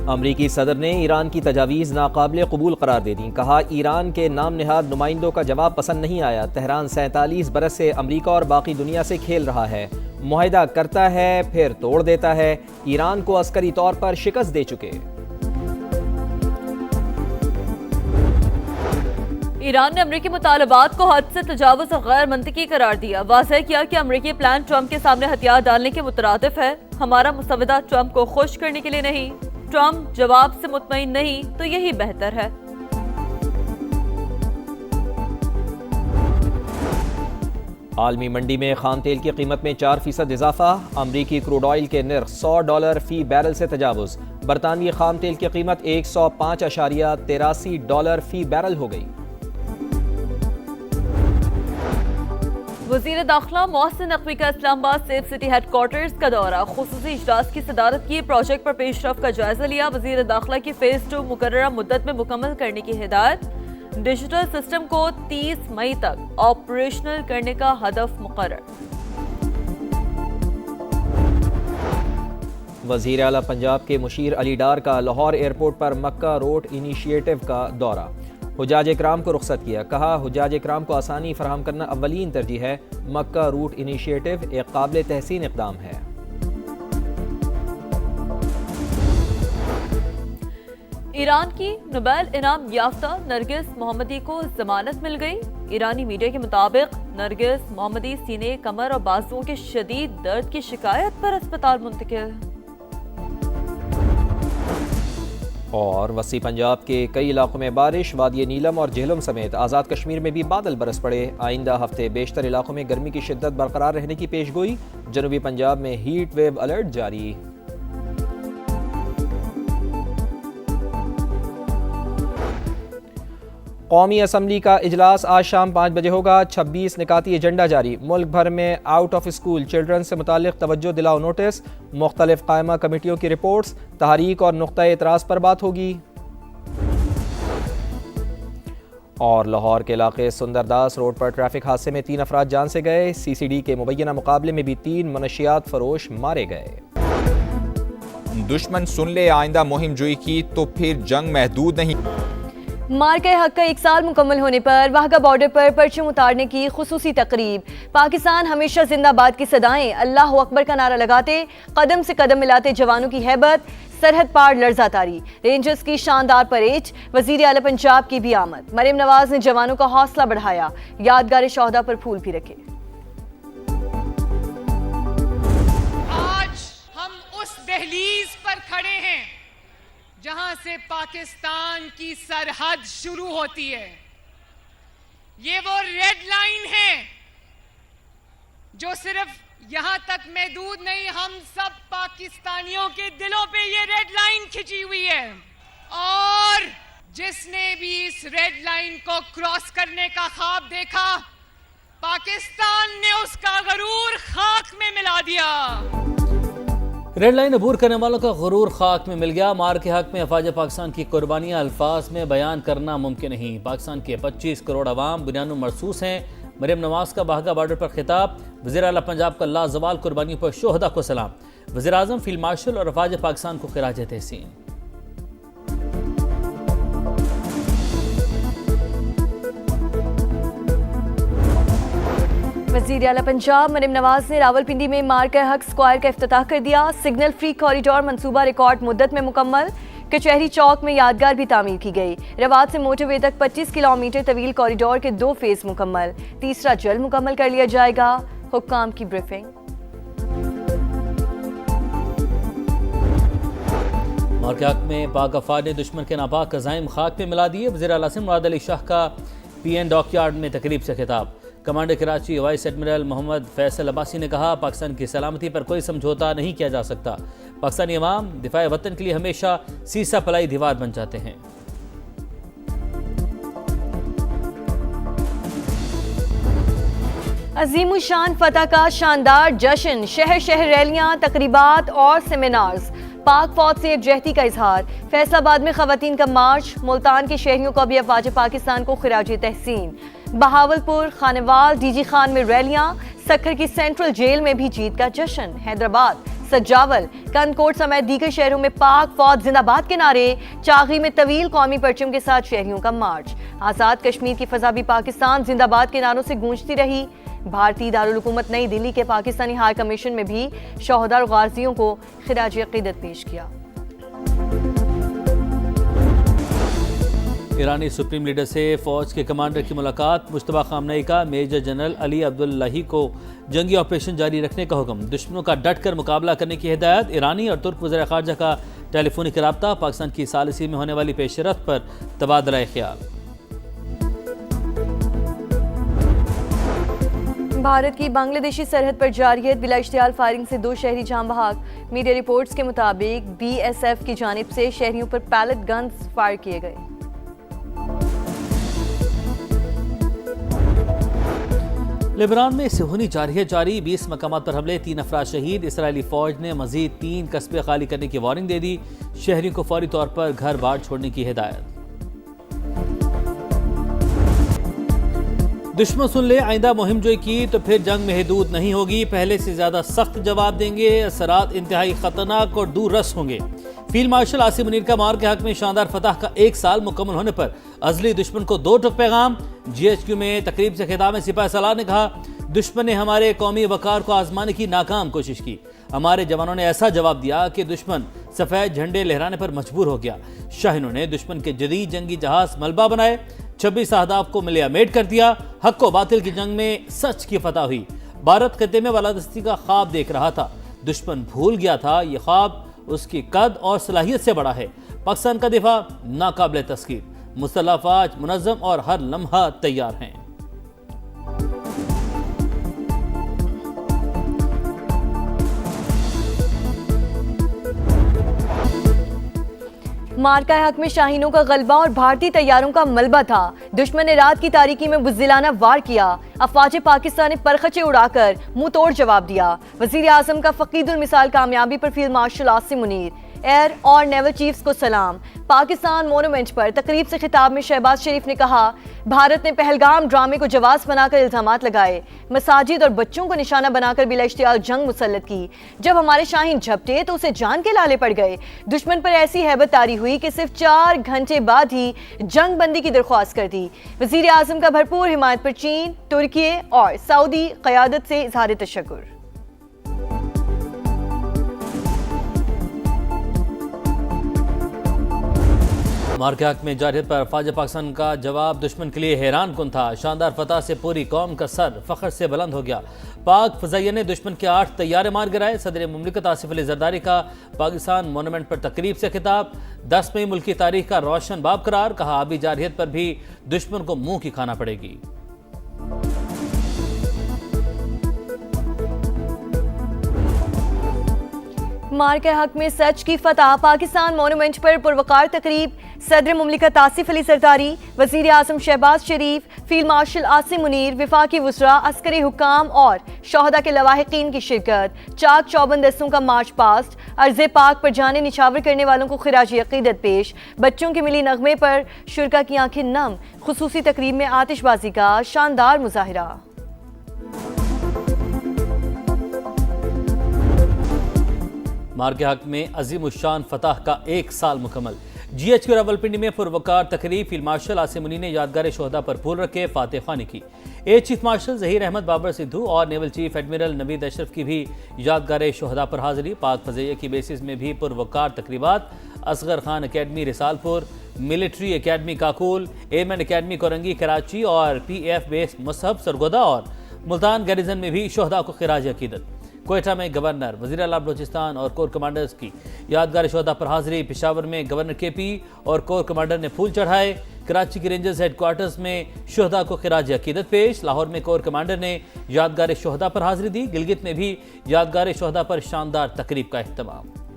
अमरीकी सदर ने ईरान की तजावीज़ नाकाबिल कबूल करार दे दी। कहा, ईरान के नाम निहाद नुमाइंदों का जवाब पसंद नहीं आया। तेहरान 47 बरस से अमरीका और बाकी दुनिया से खेल रहा है, मुआहिदा करता है फिर तोड़ देता है। ईरान को अस्करी तौर पर शिकस्त दे चुके। ईरान ने अमरीकी मुतालबात को हद से तजावुज़ और गैर मंतकी करार दिया। वाज़ेह किया कि अमरीकी प्लान ट्रंप के सामने हथियार डालने के मुतरादिफ है। हमारा मुसवदा ट्रंप को खुश करने के लिए नहीं, ट्रंप जवाब से मुतमईन नहीं तो यही बेहतर है। आलमी मंडी में खाम तेल की कीमत में 4% इजाफा। अमरीकी क्रूड ऑयल के नर्ख $100 फी बैरल से तजावुज। बरतानवी खाम तेल की कीमत $105.83 फी बैरल हो गई। वज़ीर दाखिला मोहसिन नकवी का इस्लामाबाद सेफ सिटी हेडक्वार्टर्स का दौरा। खुसूसी इजलास की सदारत की, प्रोजेक्ट पर पेशरफ का जायजा लिया। वज़ीर दाखिला की फेज 2 मुकर्ररा मुद्दत में मुकम्मल करने की हिदायत। डिजिटल सिस्टम को 30 मई तक ऑपरेशनल करने का हदफ मुकर्रर। वज़ीर आला पंजाब के मुशीर अली डार का लाहौर एयरपोर्ट पर मक्का रोड इनिशिएटिव का दौरा। हुजाज इकराम को रुखसत किया। कहा, हुजाज इकराम को आसानी फराहम करना अव्वलीन तरजीह है। मक्का रूट इनिशिएटिव एक काबिल तहसीन इक़दाम है। ईरान की नोबेल इनाम याफ्ता नरगिस मोहम्मदी को जमानत मिल गई। ईरानी मीडिया के मुताबिक नरगिस मोहम्मदी सीने, कमर और बाजुओं के शदीद दर्द की शिकायत पर अस्पताल मुंतकिल। और वसी पंजाब के कई इलाकों में बारिश। वादी नीलम और झेलम समेत आज़ाद कश्मीर में भी बादल बरस पड़े। आइंदा हफ्ते बेशतर इलाकों में गर्मी की शिद्दत बरकरार रहने की पेशगोई। जनूबी पंजाब में हीट वेव अलर्ट जारी। कौमी असम्बली का इजलास आज शाम 5 बजे होगा। 26 निकाती एजेंडा जारी। मुल्क भर में आउट ऑफ स्कूल चिल्ड्रन से मुतालिक तवज्जो दिलाओ नोटिस। मुख्तलिफ कायमा कमेटियों की रिपोर्ट्स, तहरीक और नुक्ता एतराज़ पर बात होगी। और लाहौर के इलाके सुंदरदास रोड पर ट्रैफिक हादसे में 3 अफराद जान से गए। CCD के मुबैना मुकाबले में भी 3 मनशियात फरोश मारे गए। दुश्मन सुन ले आइंदा मुहिम जुई की तो फिर जंग महदूद नहीं। मार्के हक का 1 साल मुकम्मल होने पर वाहगा बॉर्डर पर परचम उतारने की खुसूसी तकरीब। पाकिस्तान हमेशा जिंदाबाद की सदाएं, अल्लाह अकबर का नारा लगाते, कदम से कदम मिलाते जवानों की हैबत, सरहद पार लर्जा तारी। रेंजर्स की शानदार परेड, वजीर आला पंजाब की भी आमद। मरीम नवाज ने जवानों का हौसला बढ़ाया, यादगार शोहदा पर फूल भी रखे। आज हम उस दहलीज पर खड़े हैं जहां से पाकिस्तान की सरहद शुरू होती है। ये वो रेड लाइन है जो सिर्फ यहां तक महदूद नहीं, हम सब पाकिस्तानियों के दिलों पे ये रेड लाइन खिंची हुई है। और जिसने भी इस रेड लाइन को क्रॉस करने का ख्वाब देखा, पाकिस्तान ने उसका गरूर खाक में मिला दिया। रेड लाइन अबूर करने वालों का गुरूर खाक में मिल गया। मार के हक में अफवाज पाकिस्तान की कुर्बानियां अल्फाज में बयान करना मुमकिन नहीं। पाकिस्तान के 25 करोड़ अवाम बुनियाद मरसूस हैं। मरीम नवाज का वाहगा बॉर्डर पर खिताब। वज़ीर आला पंजाब का लाजवाल कुर्बानियों पर शोहदा को सलाम। वज़ीर आज़म, फील्ड मार्शल और अफवाज पाकिस्तान को खिराज तहसीन। वज़ीर आला पंजाब मरीम नवाज ने रावलपिंडी में मार्के हक स्क्वायर का इफ्तिताह कर दिया। सिग्नल फ्री कॉरिडोर मंसूबा रिकॉर्ड मुद्दत में मुकम्मल। कचहरी चौक में यादगार भी तामीर की गई। रवात से मोटरवे तक 25 किलोमीटर तवील कॉरिडोर के 2 फेज मुकम्मल। तीसरा जल्द मुकम्मल कर लिया जाएगा। हुक्काम की ब्रीफिंग। मार्के हक में पाक अफवाज ने दुश्मन के नापाक अज़ाइम खाक में मिला दिए। वज़ीर आला मुराद अली शाह का PN डॉकयार्ड में तकरीब से खिताब। Commander Karachi vice admiral Mohammad Faisal Abbasi ने कहा, पाकिस्तान की सलामती पर कोई समझौता नहीं किया जा सकता। पाकिस्तानी अवाम दिफाए वतन के लिए हमेशा सीसा पलाई दीवार बन जाते हैं। अजीमुशान फतह का शानदार जश्न, शहर शहर रैलियां, तकरीबात और सेमिनार्स। पाक फौज से एकजहती का इजहार। फैसलाबाद में खवातीन का मार्च। मुल्तान के शहरियों को भी अफवाज पाकिस्तान को खिराज तहसीन। बहावलपुर, खानेवाल, DG खान में रैलियां। सक्खर की सेंट्रल जेल में भी जीत का जश्न। हैदराबाद, सजावल, कनकोट समेत दीगर शहरों में पाक फौज जिंदाबाद के नारे। चागी में तवील कौमी परचम के साथ शहरियों का मार्च। आजाद कश्मीर की फजा भी पाकिस्तान जिंदाबाद के नारों से गूंजती रही। भारतीय दारुल हुकूमत नई दिल्ली के पाकिस्तानी हाई कमीशन में भी शोहदा और गाजियों को खिराज अकीदत पेश किया। ईरानी सुप्रीम लीडर से फौज के कमांडर की मुलाकात। मुश्तबा खामनेई का मेजर जनरल अली अब्दुल्लाही को जंगी ऑपरेशन जारी रखने का हुक्म। दुश्मनों का डट कर मुकाबला करने की हिदायत। ईरानी और तुर्क वज़ीर ख़ारजा का टेलीफोनिक रब्ता। पाकिस्तान की सालिसी में होने वाली पेशरफ्त पर तबादला ख्याल। भारत की बांग्लादेशी सरहद पर जारी बिला इश्तियाल फायरिंग से 2 शहरी जान बहक। मीडिया रिपोर्ट्स के मुताबिक BSF की जानिब से शहरियों पर पैलेट गन्स फायर किए गए। लेबनान में सिहुनी जारी 20 मकामात पर हमले, 3 अफराद शहीद। इसराइली फौज ने मजीद 3 कस्बे खाली करने की वार्निंग दे दी। शहरियों को फौरी तौर पर घर बार छोड़ने की हिदायत। दुश्मन सुन ले आइंदा मुहिम जोई की तो फिर जंग महदूद नहीं होगी। पहले से ज्यादा सख्त जवाब देंगे। असरात इंतहाई खतरनाक और दूर रस होंगे। फील्ड मार्शल आसिम मुनीर का मार के हक में शानदार फतह का 1 साल मुकम्मल होने पर अजली दुश्मन को 2 टुक पैगाम। GHQ में तकरीब से खिताब में सिपाही सलार ने कहा, दुश्मन ने हमारे कौमी वकार को आजमाने की नाकाम कोशिश की। हमारे जवानों ने ऐसा जवाब दिया कि दुश्मन सफेद झंडे लहराने पर मजबूर हो गया। शाहीनों ने दुश्मन के जदीद जंगी जहाज मलबा बनाए। 26 अहदाफ को मिलियामेट कर दिया। हक व बातिल की जंग में सच की फतह हुई। भारत खत्ते में बालादस्ती का ख्वाब देख रहा था। दुश्मन भूल गया था ये ख्वाब उसकी कद और सलाहियत से बड़ा है। पाकिस्तान का दिफा नाकाबिले तस्कीर। मुसल्लह अफवाज मुनज़्ज़म और हर लम्हा तैयार हैं। मार्का हक में शाहीनों का गलबा और भारतीय तैयारों का मलबा था। दुश्मन ने रात की तारीकी में बुज़दिलाना वार किया। अफवाज पाकिस्तान ने परखचे उड़ाकर मुंह तोड़ जवाब दिया। वज़ीर आज़म का फ़कीदुल मिसाल कामयाबी पर field marshal Asim Munir, air और नेवल चीफ्स को सलाम। पाकिस्तान मोनूमेंट पर तकरीब से खिताब में शहबाज शरीफ ने कहा, भारत ने पहलगाम ड्रामे को जवाब बनाकर इल्जामात लगाए। मसाजिद और बच्चों को निशाना बनाकर बिला इश्तियाल जंग मुसल्लत की। जब हमारे शाहीन झपटे तो उसे जान के लाले पड़ गए। दुश्मन पर ऐसी हैबत तारी हुई कि सिर्फ 4 घंटे बाद ही जंग बंदी की दरख्वास्त कर दी। वज़ीर आज़म का भरपूर हिमायत पर चीन, तुर्की और सऊदी क़यादत से इज़हार तशक्कुर। मार्के हक में जारहियत पर अफवाज पाकिस्तान का जवाब दुश्मन के लिए हैरान कुन था। शानदार फतह से पूरी कौम का सर फख्र से बुलंद हो गया। पाक फजाइया ने दुश्मन के 8 तैयारे मार गिराए। सदर मुमलिकत आसिफ अली जरदारी का पाकिस्तान मोनूमेंट पर तकरीब से खिताब। 10 मई मुल्क की तारीख का रोशन बाब करार। कहा, अभी जारहियत पर भी दुश्मन को मुंह की खाना पड़ेगी। मार्के हक में सच की फतह। पाकिस्तान मोनूमेंट पर पुरवकार तकरीब। सदर मुमलिकत आसिफ अली जरदारी, वज़ीर आज़म शहबाज शरीफ, फील्ड मार्शल आसिम मुनीर, वफाकी वुज़रा, अस्करी हुक्काम और शोहदा के लवाहिकीन की शिरकत। चाक चौबंद दस्तों का मार्च पास्ट। अर्ज़े पाक पर जाने निछावर करने वालों को खिराज अकीदत पेश। बच्चों की मिली नगमे पर शुरका की आंखें नम। खुसूसी तकरीब में आतिशबाजी का शानदार मुजाहिरा। मार्के हक में अजीमुशान फतह का 1 साल मुकम्मल। GHQ रावलपिंडी में पुरवकार तकरीब। फील्ड मार्शल आसिम मुनीर ने यादगार शोहदा पर फूल रखे फातह खानी की। Air chief marshal Zaheer Ahmed Babar Sidhu और naval chief admiral Naveed Ashraf की भी यादगार शोहदा पर हाजिरी। पाक फजैया की बेसिस में भी पुरवकार तकरीबात। Asghar Khan academy Risalpur, military academy Kakul, airman academy Korangi Karachi और PF बेस मुसहब सरगोदा और मुल्तान गैरिजन में भी शोहदा को खिराज अकीदत। कोयटा में गवर्नर, वज़ीर आला बलोचिस्तान और कोर कमांडर्स की यादगार शोहदा पर हाजिरी। पेशावर में गवर्नर KP और कोर कमांडर ने फूल चढ़ाए। कराची के रेंजर्स हेडक्वार्टर्स में शोहदा को खिराज अकीदत पेश। लाहौर में कोर कमांडर ने यादगार शोहदा पर हाजिरी दी। गिलगित में भी यादगार शोहदा पर शानदार तकरीब का अहतमाम।